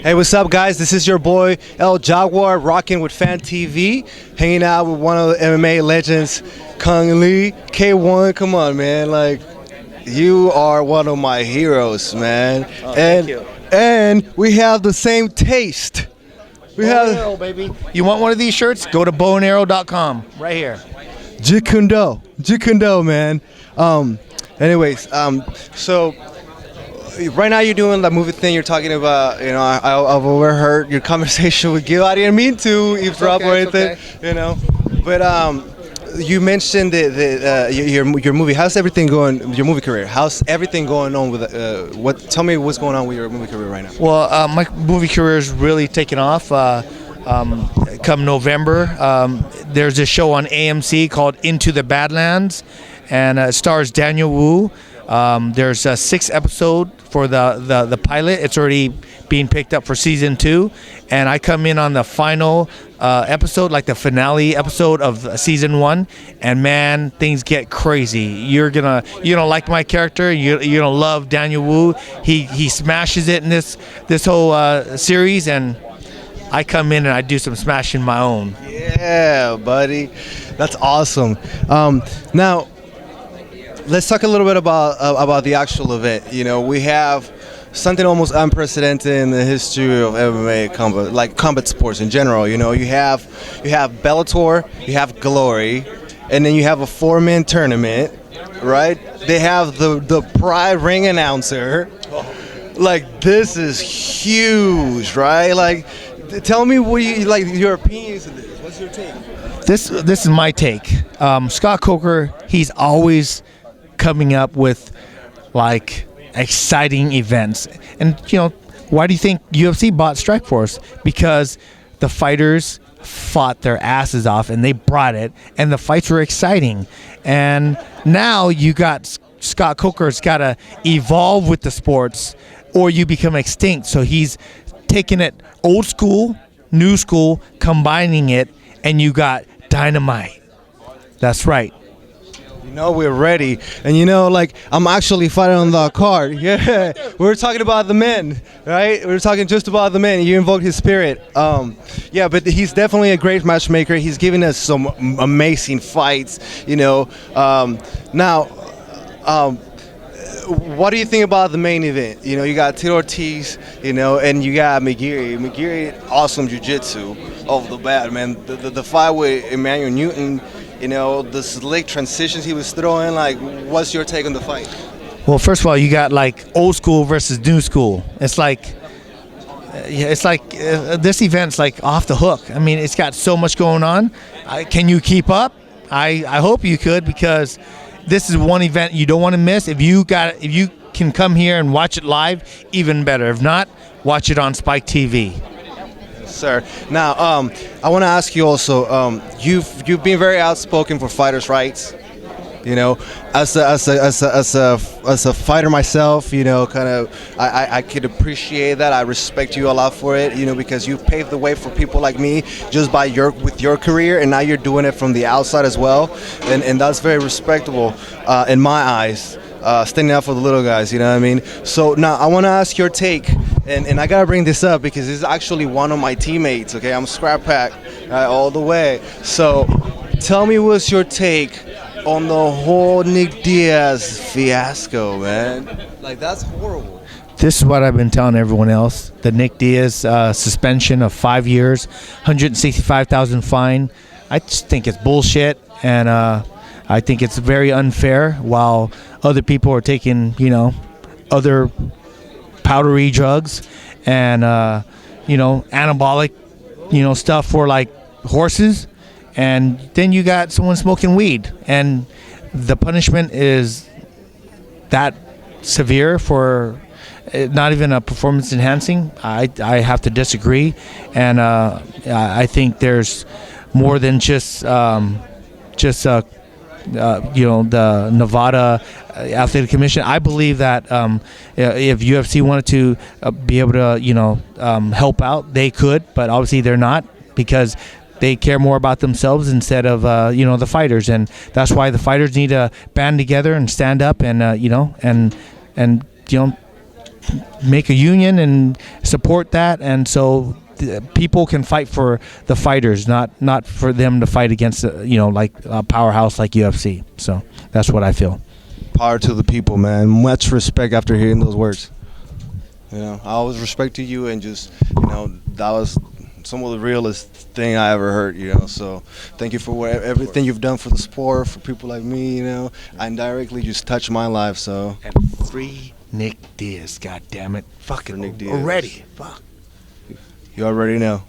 Hey, what's up, guys? This is your boy El Jaguar, rocking with Fan TV, hanging out with one of the MMA legends, Cung Lee. K1, come on, man. Like, you are one of my heroes, man. Thank you. And we have the same taste. We Arrow, baby. You want one of these shirts? Go to bowinarrow.com right here. Jikundo, man. Anyways, so right now you're doing the movie thing. You're talking about, I've overheard your conversation with Gil. I didn't mean to eavesdrop or anything, But you mentioned your movie. How's everything going? Your movie career. How's everything going on with Tell me what's going on with your movie career right now. Well, my movie career is really taking off. Come November, there's a show on AMC called Into the Badlands, and it stars Daniel Wu. There's a 6th episode for the pilot. It's already being picked up for season 2, and I come in on the final episode, like the finale episode of season 1, and man, things get crazy. You're gonna like my character. You're gonna love Daniel Wu. He smashes it in this whole series, and I come in and I do some smashing my own. Yeah, buddy, that's awesome. Now, let's talk a little bit about the actual event. We have something almost unprecedented in the history of MMA combat sports in general. You have Bellator, you have Glory, and then you have a 4-man tournament, right? They have the Pride ring announcer. Like, this is huge, right? Like, tell me what your opinions of this. What's your take? This is my take. Scott Coker, he's always coming up with like exciting events, and why do you think UFC bought Strikeforce? Because the fighters fought their asses off and they brought it, and the fights were exciting. And now you got Scott Coker's got to evolve with the sports, or you become extinct. So he's taking it old school, new school, combining it, and you got Dynamite. That's right. We're ready. And I'm actually fighting on the card. Yeah. We were talking about the men, right? We were talking just about the men. You invoked his spirit. But he's definitely a great matchmaker. He's giving us some amazing fights, Now, what do you think about the main event? You got Tito Ortiz, and you got McGeary. McGeary, awesome jiu-jitsu off the bat, man. The fight with Emmanuel Newton, the slick transitions he was throwing. Like, what's your take on the fight? Well, first of all, you got like old school versus new school. It's like this event's like off the hook. I mean, it's got so much going on. Can you keep up? I hope you could, because this is one event you don't want to miss. If you can come here and watch it live, even better. If not, watch it on Spike TV. Sir. Now, I want to ask you also. You've been very outspoken for fighters' rights. As a fighter myself, I could appreciate that. I respect you a lot for it. Because you've paved the way for people like me just with your career, and now you're doing it from the outside as well, and that's very respectable in my eyes. Standing up for the little guys, you know what I mean? So now I want to ask your take, and I gotta bring this up because this is actually one of my teammates. Okay, I'm Scrap Pack all the way. So tell me, what's your take on the whole Nick Diaz fiasco, man? Like, that's horrible. This is what I've been telling everyone else. The Nick Diaz suspension of 5 years, $165,000 fine. I just think it's bullshit, and I think it's very unfair. While other people are taking, other powdery drugs and anabolic, stuff for like horses, and then you got someone smoking weed, and the punishment is that severe for not even a performance enhancing. I have to disagree, and I think there's more than just the Nevada Athletic Commission. I believe that if UFC wanted to be able to help out, they could, but obviously they're not, because they care more about themselves instead of the fighters, and that's why the fighters need to band together and stand up and make a union and support that, and so people can fight for the fighters, not for them to fight against like a powerhouse like UFC. So that's what I feel. Power to the people, man. Much respect after hearing those words. I always respected you, and just that was some of the realest thing I ever heard. So thank you for everything you've done for the sport, for people like me. Indirectly just touched my life. So And free Nick Diaz, god damn it, fucking Nick Diaz. already, fuck. You already know.